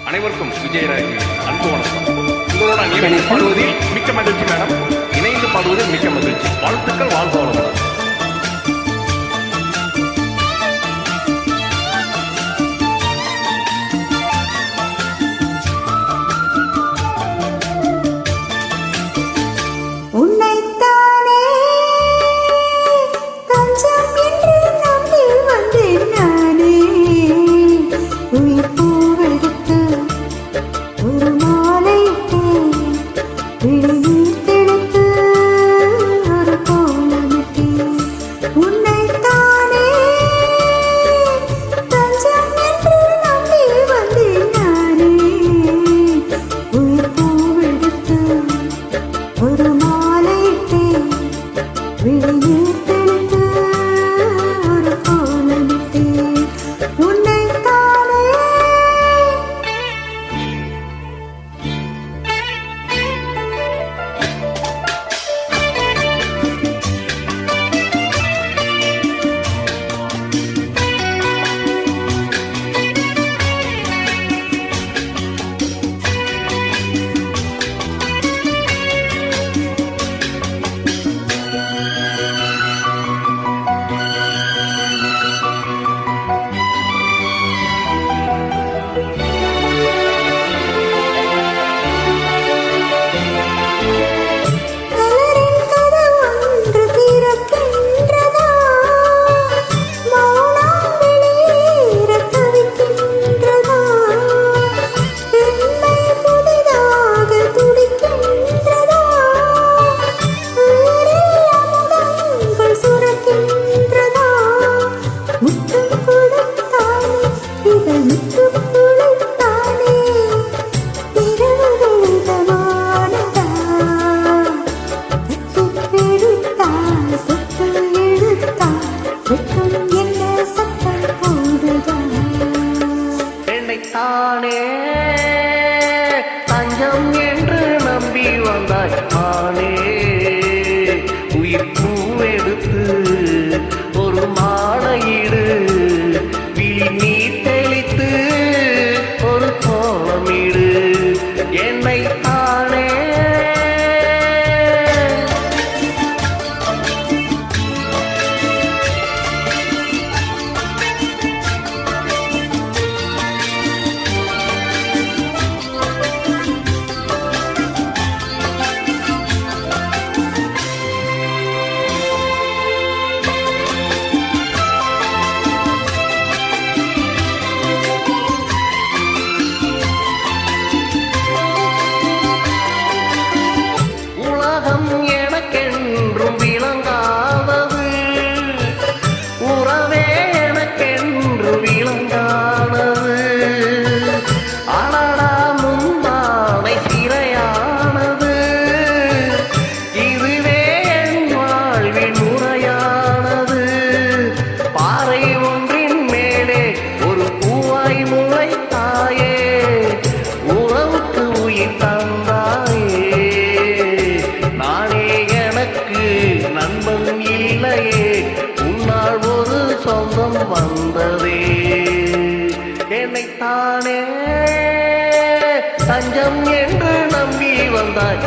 அனைவருக்கும் விஜயராஜ் அன்பு வணக்கம். உங்களோட இணைந்து பாடுவதில் மிக்க மகிழ்ச்சி மேடம். இணைந்து பாடுவதில் மிக்க மகிழ்ச்சி. வாழ்த்துக்கள், வாழ்க வளமுடன். தானே தஞ்சம் என்று நம்பி வந்தாய் ஆனே உயிர் பூவெடுத்து ஒரு மாலையிடு விழி நீர் தெளித்து ஒரு கோலமிடு என்னை தானே எனக்கென்றும் விளங்காதது உறவே எனக்கென்று விளங்கானது அடடா முந்தானை சிறையானது இதுவே என் வாழ்வின் முறையானது பாறை ஒன்றின் மேலே ஒரு பூவாய் முளைத்தாயே உறவுக்கு உயிர் தந்தாயே நண்பன் இல்லையே உன்னால் ஒரு சொந்தம் வந்ததே என்னைத்தானே தஞ்சம் என்று நம்பி வந்தாய்